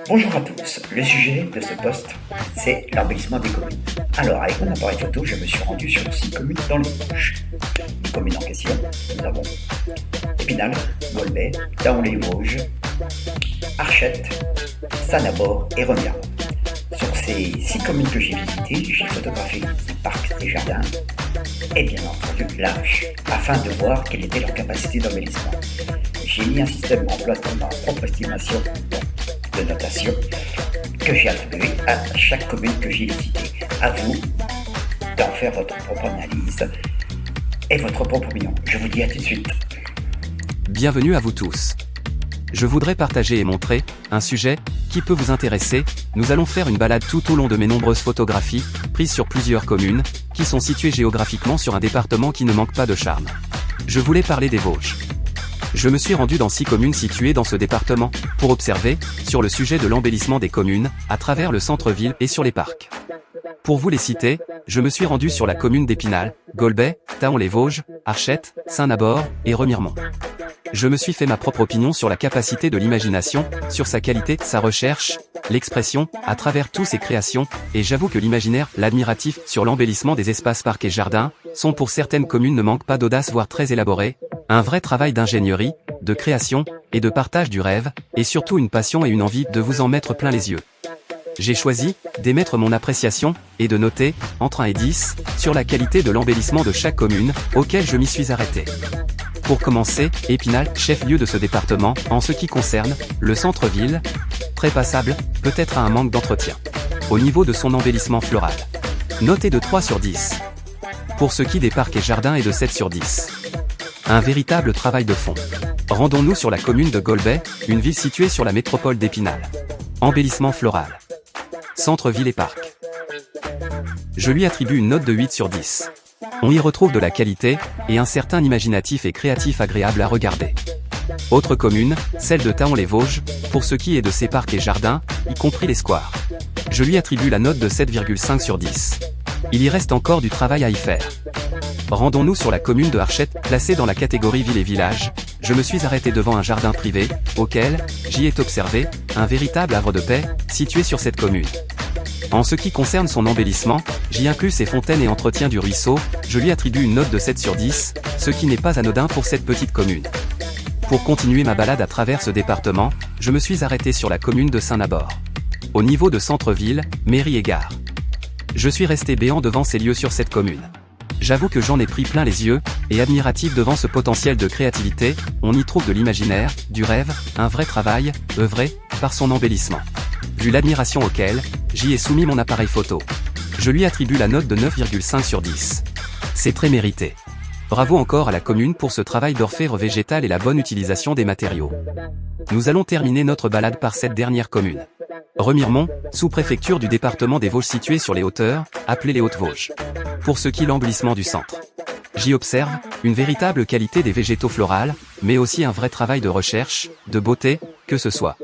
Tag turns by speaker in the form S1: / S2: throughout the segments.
S1: Bonjour à tous, le sujet de ce post, c'est l'embellissement des communes. Alors, avec mon appareil photo, je me suis rendu sur 6 communes dans le Vosges. Les communes en question, nous avons Épinal, Golbet, Daon-les-Vosges, Archette, Saint-Nabord et Remiremont. Sur ces 6 communes que j'ai visitées, j'ai photographié des parcs, des jardins et bien entendu l'âge, afin de voir quelle était leur capacité d'embellissement. J'ai mis un système en place dans ma propre estimation de notation que j'ai attribué à chaque commune que j'ai visitée. À vous d'en faire votre propre analyse et votre propre opinion. Je vous dis à tout de suite.
S2: Bienvenue à vous tous. Je voudrais partager et montrer un sujet qui peut vous intéresser. Nous allons faire une balade tout au long de mes nombreuses photographies, prises sur plusieurs communes, qui sont situées géographiquement sur un département qui ne manque pas de charme. Je voulais parler des Vosges. Je me suis rendu dans 6 communes situées dans ce département, pour observer, sur le sujet de l'embellissement des communes, à travers le centre-ville et sur les parcs. Pour vous les citer, je me suis rendu sur la commune d'Épinal, Golbet, Daon-les-Vosges, Archette, Saint-Nabord et Remiremont. Je me suis fait ma propre opinion sur la capacité de l'imagination, sur sa qualité, sa recherche, l'expression, à travers toutes ses créations, et j'avoue que l'imaginaire, l'admiratif, sur l'embellissement des espaces parcs et jardins, sont pour certaines communes ne manquent pas d'audace voire très élaborés, un vrai travail d'ingénierie, de création, et de partage du rêve, et surtout une passion et une envie de vous en mettre plein les yeux. J'ai choisi d'émettre mon appréciation, et de noter, entre 1 et 10, sur la qualité de l'embellissement de chaque commune, auquel je m'y suis arrêté. Pour commencer, Épinal, chef-lieu de ce département, en ce qui concerne le centre-ville, très passable, peut-être à un manque d'entretien. Au niveau de son embellissement floral, noté de 3 sur 10. Pour ce qui des parcs et jardins et de 7 sur 10. Un véritable travail de fond. Rendons-nous sur la commune de Golbet, une ville située sur la métropole d'Épinal. Embellissement floral. Centre-ville et parc. Je lui attribue une note de 8 sur 10. On y retrouve de la qualité, et un certain imaginatif et créatif agréable à regarder. Autre commune, celle de Daon-les-Vosges, pour ce qui est de ses parcs et jardins, y compris les squares. Je lui attribue la note de 7,5 sur 10. Il y reste encore du travail à y faire. Rendons-nous sur la commune de Archette, placée dans la catégorie ville et village. Je me suis arrêté devant un jardin privé, auquel j'y ai observé un véritable havre de paix, situé sur cette commune. En ce qui concerne son embellissement, j'y inclus ses fontaines et entretien du ruisseau, je lui attribue une note de 7 sur 10, ce qui n'est pas anodin pour cette petite commune. Pour continuer ma balade à travers ce département, je me suis arrêté sur la commune de Saint-Nabord. Au niveau de centre-ville, mairie et gare. Je suis resté béant devant ces lieux sur cette commune. J'avoue que j'en ai pris plein les yeux, et admiratif devant ce potentiel de créativité, on y trouve de l'imaginaire, du rêve, un vrai travail, œuvré, par son embellissement. Vu l'admiration auquel, j'y ai soumis mon appareil photo. Je lui attribue la note de 9,5 sur 10. C'est très mérité. Bravo encore à la commune pour ce travail d'orfèvre végétal et la bonne utilisation des matériaux. Nous allons terminer notre balade par cette dernière commune. Remiremont, sous-préfecture du département des Vosges située sur les hauteurs, appelée les Hautes-Vosges. Pour ce qui est l'embellissement du centre. J'y observe une véritable qualité des végétaux florales, mais aussi un vrai travail de recherche, de beauté, que ce soit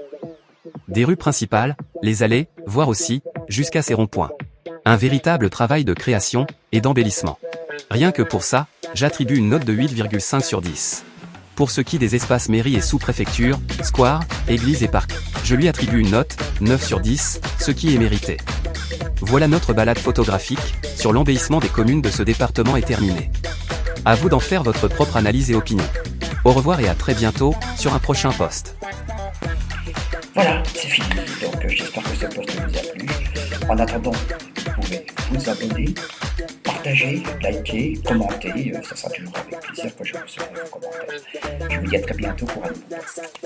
S2: des rues principales, les allées, voire aussi, jusqu'à ces ronds-points. Un véritable travail de création et d'embellissement. Rien que pour ça, j'attribue une note de 8,5 sur 10. Pour ce qui des espaces mairie et sous-préfecture, square, église et parc, je lui attribue une note, 9 sur 10, ce qui est mérité. Voilà notre balade photographique, sur l'embellissement des communes de ce département est terminée. À vous d'en faire votre propre analyse et opinion. Au revoir et à très bientôt, sur un prochain post.
S1: Voilà, c'est fini. Donc j'espère que ce post vous a plu. En attendant, vous pouvez vous abonner, partager, liker, commenter. Ça sera toujours avec plaisir que je recevrai vos commentaires. Je vous dis à très bientôt pour un nouveau post.